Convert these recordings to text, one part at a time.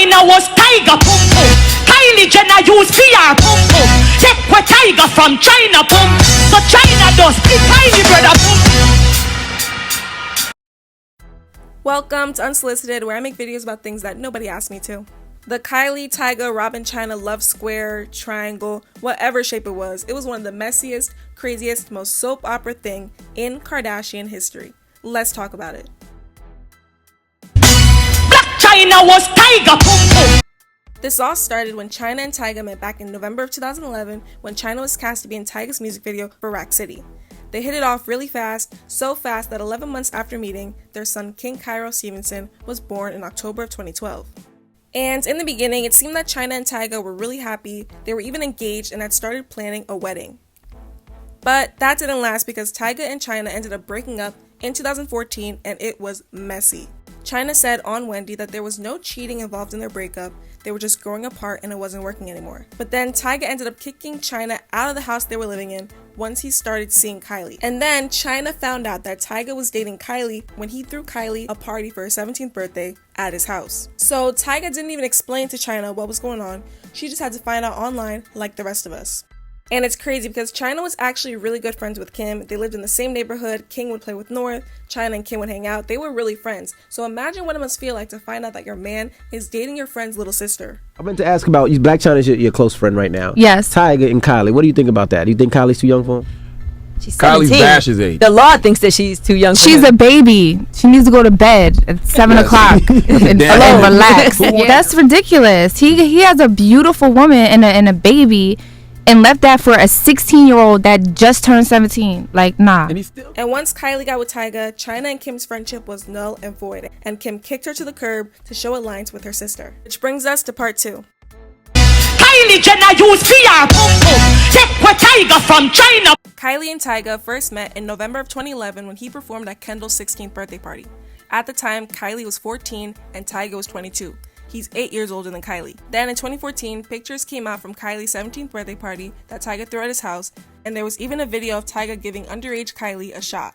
Chyna was Tyga pum pum. Kylie Jenner used PR pum pum. Check where Tyga from China pum. So Chyna does the Kylie brother pum. Welcome to Unsolicited, where I make videos about things that nobody asked me to. The Kylie, Tyga, Rob and Chyna love square, triangle, whatever shape it was one of the messiest, craziest, most soap opera thing in Kardashian history. Let's talk about it. Blac Chyna was Tyga pum pum. This all started when Chyna and Tyga met back in November of 2011 when Chyna was cast to be in Tyga's music video for Rack City. They hit it off really fast, so fast that 11 months after meeting, their son King Cairo Stevenson was born in October of 2012. And in the beginning, it seemed that Chyna and Tyga were really happy, they were even engaged and had started planning a wedding. But that didn't last because Tyga and Chyna ended up breaking up in 2014 and it was messy. Chyna said on Wendy that there was no cheating involved in their breakup, they were just growing apart and it wasn't working anymore. But then Tyga ended up kicking Chyna out of the house they were living in once he started seeing Kylie. And then Chyna found out that Tyga was dating Kylie when he threw Kylie a party for her 17th birthday at his house. So Tyga didn't even explain to Chyna what was going on, she just had to find out online like the rest of us. And it's crazy because Chyna was actually really good friends with Kim. They lived in the same neighborhood. King would play with North. Chyna and Kim would hang out. They were really friends. So imagine what it must feel like to find out that your man is dating your friend's little sister. I meant to ask about you. Blac Chyna is your close friend right now. Yes. Tyga and Kylie. What do you think about that? Do you think Kylie's too young for him? She's 17. Kylie's Bash's age. The law thinks that she's too young. She's a baby. She needs to go to bed at 7 o'clock and relax. That's ridiculous. He has a beautiful woman and a baby, and left that for a 16-year-old that just turned 17. Like, nah. And once Kylie got with Tyga, Chyna and Kim's friendship was null and void, and Kim kicked her to the curb to show alliance with her sister. Which brings us to part 2. Kylie Jenner used PR pum pum. Check where Tyga from China. Kylie and Tyga first met in November of 2011 when he performed at Kendall's 16th birthday party. At the time, Kylie was 14 and Tyga was 22. He's 8 years older than Kylie. Then in 2014, pictures came out from Kylie's 17th birthday party that Tyga threw at his house, and there was even a video of Tyga giving underage Kylie a shot.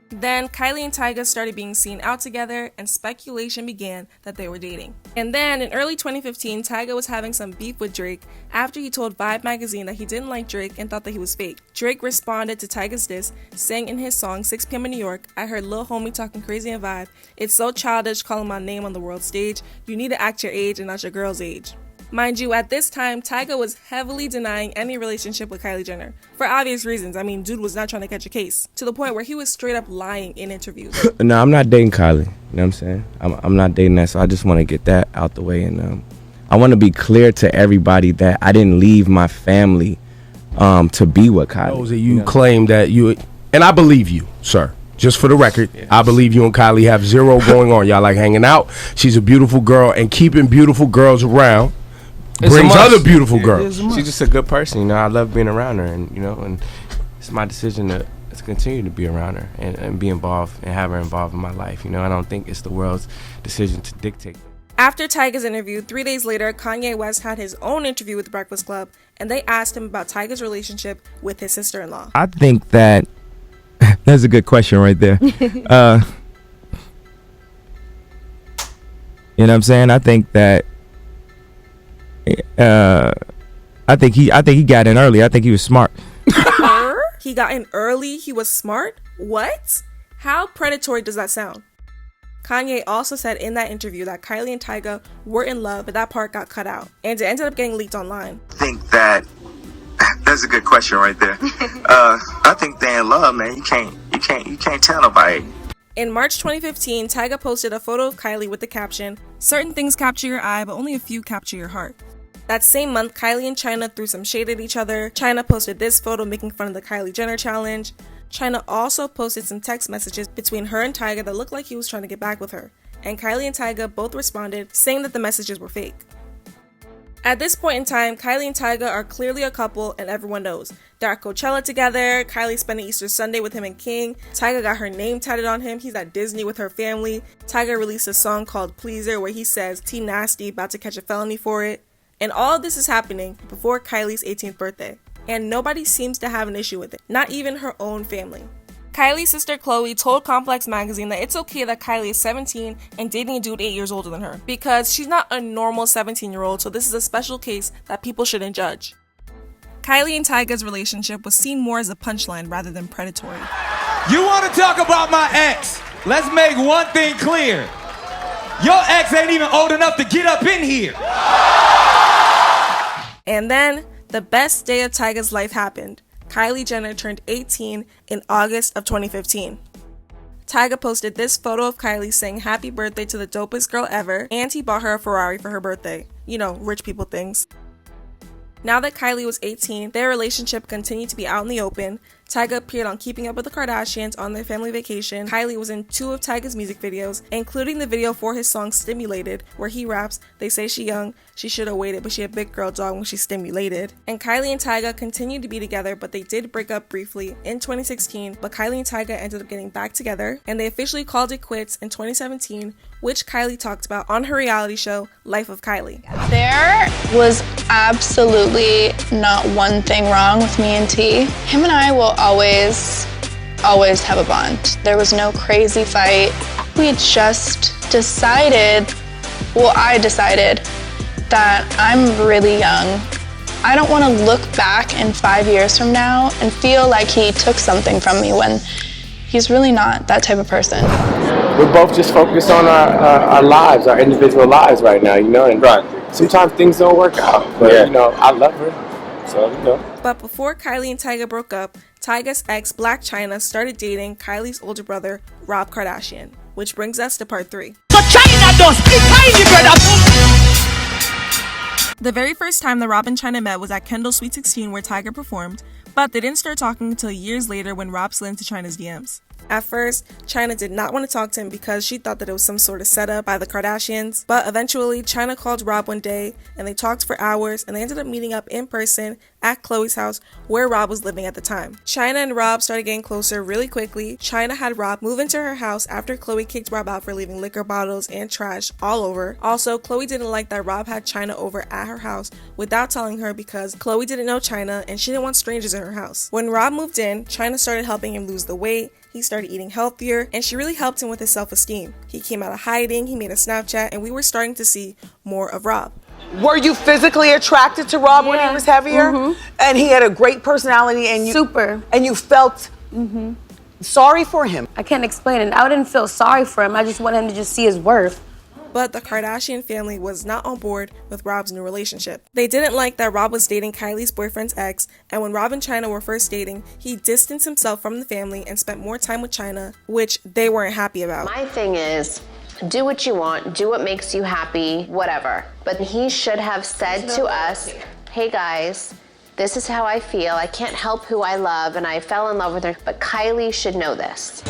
Then Kylie and Tyga started being seen out together and speculation began that they were dating. And then in early 2015, Tyga was having some beef with Drake after he told Vibe magazine that he didn't like Drake and thought that he was fake. Drake responded to Tyga's diss, saying in his song 6 p.m. in New York, "I heard Lil Homie talking crazy and Vibe. It's so childish calling my name on the world stage. You need to act your age and not your girl's age." Mind you, at this time, Tyga was heavily denying any relationship with Kylie Jenner. For obvious reasons. I mean, dude was not trying to catch a case. To the point where he was straight up lying in interviews. No, I'm not dating Kylie. You know what I'm saying? I'm not dating that, so I just want to get that out the way. And I want to be clear to everybody that I didn't leave my family to be with Kylie. Those that you claim that you... And I believe you, sir. Just for the record, yeah. I believe you and Kylie have zero going on. Y'all like hanging out. She's a beautiful girl, and keeping beautiful girls around brings other beautiful girls. She's just a good person, you know. I love being around her, and and it's my decision to continue to be around her and be involved and have her involved in my life. I don't think it's the world's decision to dictate. After Tyga's interview, 3 days later, Kanye West had his own interview with the Breakfast Club, and they asked him about Tyga's relationship with his sister-in-law. I think that that's a good question right there. You know what I'm saying? I think that I think he got in early. I think he was smart. He got in early? He was smart? What? How predatory does that sound? Kanye also said in that interview that Kylie and Tyga were in love, but that part got cut out, and it ended up getting leaked online. I think that's a good question right there. I think they're in love, man. You can't tell nobody. In March 2015, Tyga posted a photo of Kylie with the caption, "Certain things capture your eye, but only a few capture your heart." That same month, Kylie and Chyna threw some shade at each other. Chyna posted this photo making fun of the Kylie Jenner challenge. Chyna also posted some text messages between her and Tyga that looked like he was trying to get back with her. And Kylie and Tyga both responded, saying that the messages were fake. At this point in time, Kylie and Tyga are clearly a couple, and everyone knows. They're at Coachella together, Kylie spending Easter Sunday with him and King, Tyga got her name tatted on him, he's at Disney with her family, Tyga released a song called Pleaser where he says T Nasty about to catch a felony for it. And all of this is happening before Kylie's 18th birthday. And nobody seems to have an issue with it, not even her own family. Kylie's sister Chloe told Complex magazine that it's okay that Kylie is 17 and dating a dude 8 years older than her, because she's not a normal 17-year-old, so this is a special case that people shouldn't judge. Kylie and Tyga's relationship was seen more as a punchline rather than predatory. You want to talk about my ex? Let's make one thing clear. Your ex ain't even old enough to get up in here. And then, the best day of Tyga's life happened. Kylie Jenner turned 18 in August of 2015. Tyga posted this photo of Kylie saying happy birthday to the dopest girl ever, and he bought her a Ferrari for her birthday. You know, rich people things. Now that Kylie was 18, their relationship continued to be out in the open. Tyga appeared on Keeping Up with the Kardashians on their family vacation. Kylie was in 2 of Tyga's music videos, including the video for his song Stimulated, where he raps, "They say she young, she should've waited, but she a big girl dog when she stimulated." And Kylie and Tyga continued to be together, but they did break up briefly in 2016, but Kylie and Tyga ended up getting back together, and they officially called it quits in 2017, which Kylie talked about on her reality show, Life of Kylie. There was absolutely not one thing wrong with me and T. Him and I will always have a bond. There was no crazy fight. We just decided, I decided that I'm really young. I don't want to look back in 5 years from now and feel like he took something from me when he's really not that type of person. We're both just focused on our lives, our individual lives right now, you know, and sometimes things don't work out, but you know, I love her, so you know. But before Kylie and Tyga broke up, Tyga's ex, Blac Chyna, started dating Kylie's older brother, Rob Kardashian, which brings us to part 3. So Chyna does the Kylie brother. The very first time that Rob and Chyna met was at Kendall's Sweet 16 where Tyga performed, but they didn't start talking until years later when Rob slid into Chyna's DMs. At first, Chyna did not want to talk to him because she thought that it was some sort of setup by the Kardashians, but eventually Chyna called Rob one day and they talked for hours and they ended up meeting up in person at Khloe's house where Rob was living at the time. Chyna and Rob started getting closer really quickly. Chyna had Rob move into her house after Khloe kicked Rob out for leaving liquor bottles and trash all over. Also, Khloe didn't like that Rob had Chyna over at her house without telling her because Khloe didn't know Chyna and she didn't want strangers in her house. When Rob moved in, Chyna started helping him lose the weight. He started eating healthier, and she really helped him with his self-esteem. He came out of hiding, he made a Snapchat, and we were starting to see more of Rob. Were you physically attracted to Rob when he was heavier? And he had a great personality, and you felt sorry for him. I can't explain it. I didn't feel sorry for him. I just wanted him to just see his worth. But the Kardashian family was not on board with Rob's new relationship. They didn't like that Rob was dating Kylie's boyfriend's ex, and when Rob and Chyna were first dating, he distanced himself from the family and spent more time with Chyna, which they weren't happy about. My thing is, do what you want, do what makes you happy, whatever. But he should have said to us, hey guys, this is how I feel. I can't help who I love, and I fell in love with her, but Kylie should know this.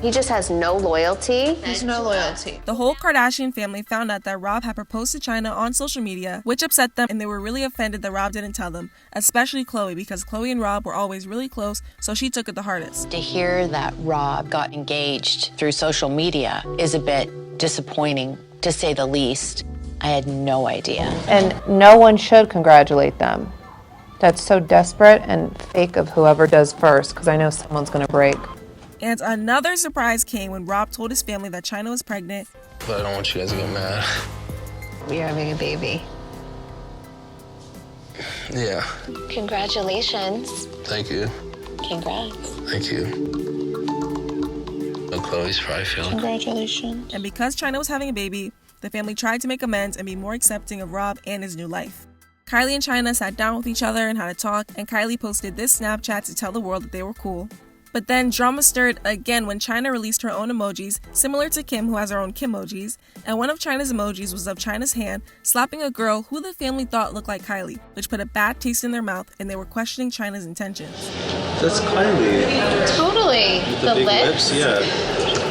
He just has no loyalty. There's no loyalty. The whole Kardashian family found out that Rob had proposed to Chyna on social media, which upset them, and they were really offended that Rob didn't tell them, especially Khloe, because Khloe and Rob were always really close, so she took it the hardest. To hear that Rob got engaged through social media is a bit disappointing, to say the least. I had no idea. And no one should congratulate them. That's so desperate and fake of whoever does first, because I know someone's gonna break. And another surprise came when Rob told his family that Chyna was pregnant. But I don't want you guys to get mad. We are having a baby. Yeah. Congratulations. Thank you. Congrats. Thank you. Oh, Chloe's probably feeling. Congratulations. And because Chyna was having a baby, the family tried to make amends and be more accepting of Rob and his new life. Kylie and Chyna sat down with each other and had a talk, and Kylie posted this Snapchat to tell the world that they were cool. But then drama stirred again when Chyna released her own emojis, similar to Kim, who has her own Kimojis, and one of Chyna's emojis was of Chyna's hand slapping a girl who the family thought looked like Kylie, which put a bad taste in their mouth, and they were questioning Chyna's intentions. That's Kylie. Totally. The big lips, yeah.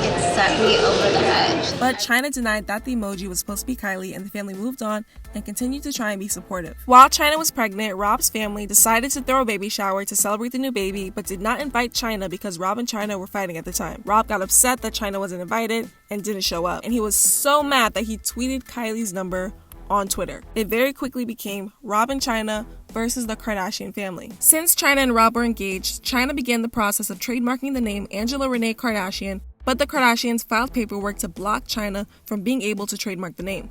It set me over the edge. But Chyna denied that the emoji was supposed to be Kylie, and the family moved on and continued to try and be supportive. While Chyna was pregnant, Rob's family decided to throw a baby shower to celebrate the new baby, but did not invite Chyna because Rob and Chyna were fighting at the time. Rob got upset that Chyna wasn't invited and didn't show up, and he was so mad that he tweeted Kylie's number on Twitter. It very quickly became Rob and Chyna versus the Kardashian family. Since Chyna and Rob were engaged, Chyna began the process of trademarking the name Angela Renee Kardashian, but the Kardashians filed paperwork to block Chyna from being able to trademark the name.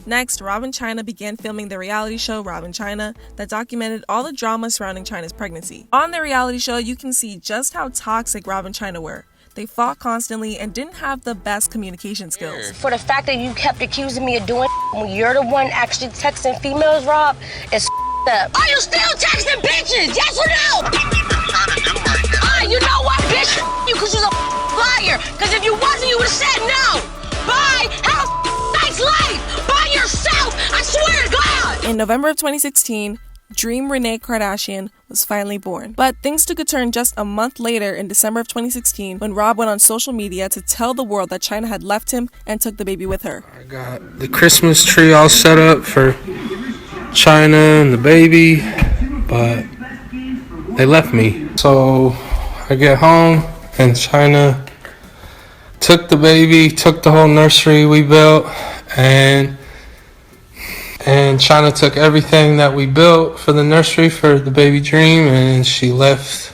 Next, Rob and Chyna began filming the reality show Rob and Chyna that documented all the drama surrounding Chyna's pregnancy. On the reality show, you can see just how toxic Rob and Chyna were. They fought constantly and didn't have the best communication skills. For the fact that you kept accusing me of doing when you're the one actually texting females, Rob, it's up. Are you still texting bitches? Yes or no? You know what, bitch? You because you're a liar. Because if you wasn't, you would have said no. Bye. Have a nice life by yourself. I swear to God. In November of 2016, Dream Renee Kardashian was finally born. But things took a turn just a month later in December of 2016 when Rob went on social media to tell the world that Chyna had left him and took the baby with her. I got the Christmas tree all set up for Chyna and the baby, but they left me. So I get home and Chyna took the baby, took the whole nursery we built, and Chyna took everything that we built for the nursery for the baby Dream, and she left,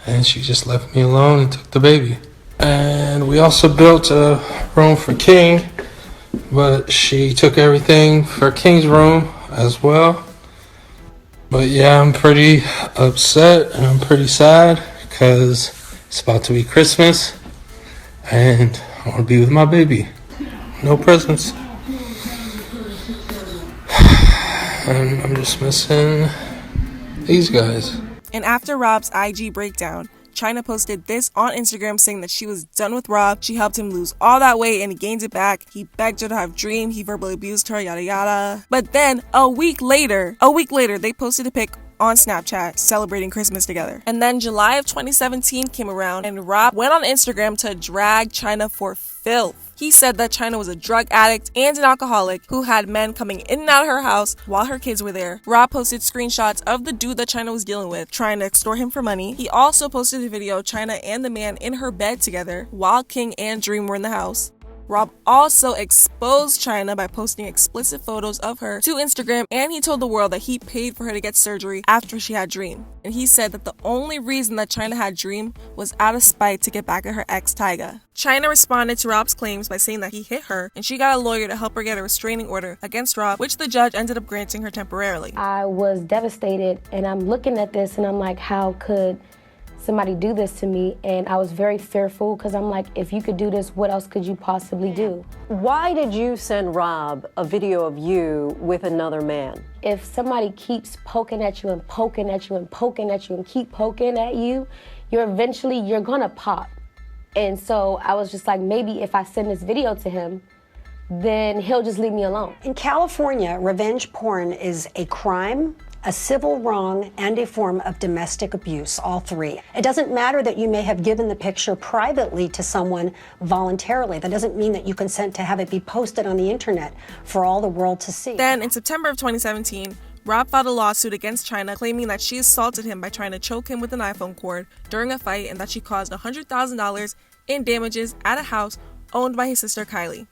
and she just left me alone and took the baby. And we also built a room for King, but she took everything for King's room as well. But yeah, I'm pretty upset and I'm pretty sad because it's about to be Christmas and I want to be with my baby. No presents. And I'm just missing these guys. And after Rob's IG breakdown, Chyna posted this on Instagram saying that she was done with Rob. She helped him lose all that weight and he gained it back. He begged her to have Dream. He verbally abused her, yada yada. But then a week later, they posted a pic on Snapchat celebrating Christmas together. And then July of 2017 came around and Rob went on Instagram to drag Chyna for filth. He said that Chyna was a drug addict and an alcoholic who had men coming in and out of her house while her kids were there. Rob posted screenshots of the dude that Chyna was dealing with, trying to extort him for money. He also posted a video of Chyna and the man in her bed together while King and Dream were in the house. Rob also exposed Chyna by posting explicit photos of her to Instagram, and he told the world that he paid for her to get surgery after she had Dream. And he said that the only reason that Chyna had Dream was out of spite to get back at her ex Tyga. Chyna responded to Rob's claims by saying that he hit her, and she got a lawyer to help her get a restraining order against Rob, which the judge ended up granting her temporarily. I was devastated, and I'm looking at this, and I'm like, how could somebody do this to me? And I was very fearful because I'm like, if you could do this, what else could you possibly do? Why did you send Rob a video of you with another man? If somebody keeps poking at you and poking at you and poking at you and keep poking at you, you're gonna pop. And so I was just like, maybe if I send this video to him, then he'll just leave me alone. In California, revenge porn is a crime, a civil wrong, and a form of domestic abuse, all three. It doesn't matter that you may have given the picture privately to someone voluntarily. That doesn't mean that you consent to have it be posted on the internet for all the world to see. Then, in September of 2017, Rob filed a lawsuit against Chyna claiming that she assaulted him by trying to choke him with an iPhone cord during a fight and that she caused $100,000 in damages at a house owned by his sister Kylie.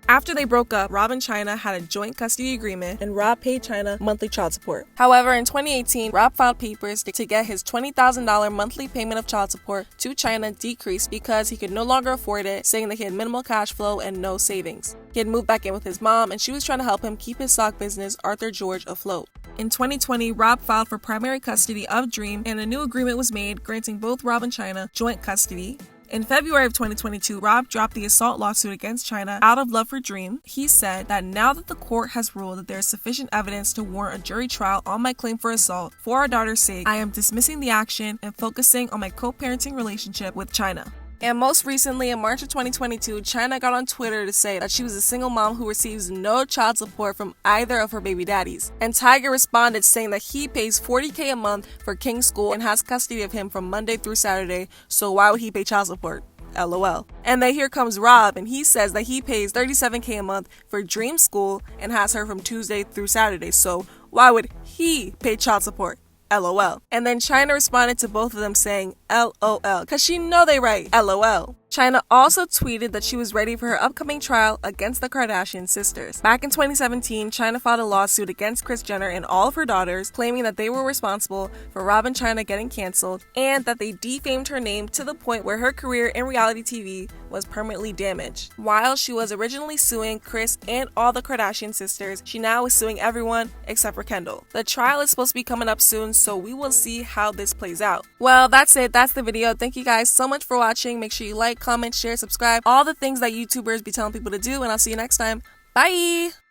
After they broke up, Rob and Chyna had a joint custody agreement and Rob paid Chyna monthly child support. However, in 2018, Rob filed papers to get his $20,000 monthly payment of child support to Chyna decreased because he could no longer afford it, saying that he had minimal cash flow and no savings. He had moved back in with his mom and she was trying to help him keep his sock business, Arthur George, afloat. In 2020, Rob filed for primary custody of Dream and a new agreement was made granting both Rob and Chyna joint custody. In February of 2022, Rob dropped the assault lawsuit against Chyna out of love for Dream. He said that now that the court has ruled that there is sufficient evidence to warrant a jury trial on my claim for assault, for our daughter's sake, I am dismissing the action and focusing on my co-parenting relationship with Chyna. And most recently, in March of 2022, Chyna got on Twitter to say that she was a single mom who receives no child support from either of her baby daddies. And Tyga responded saying that he pays $40K a month for King's school and has custody of him from Monday through Saturday, so why would he pay child support? LOL. And then here comes Rob, and he says that he pays $37K a month for Dream School and has her from Tuesday through Saturday, so why would he pay child support? LOL. And then Chyna responded to both of them saying LOL, cause she know they right, LOL. Chyna also tweeted that she was ready for her upcoming trial against the Kardashian sisters. Back in 2017, Chyna filed a lawsuit against Kris Jenner and all of her daughters, claiming that they were responsible for Rob and Chyna getting canceled and that they defamed her name to the point where her career in reality TV was permanently damaged. While she was originally suing Kris and all the Kardashian sisters, she now is suing everyone except for Kendall. The trial is supposed to be coming up soon, so we will see how this plays out. Well, that's it. That's the video. Thank you guys so much for watching. Make sure you like, comment, share, subscribe, all the things that YouTubers be telling people to do, and I'll see you next time. Bye!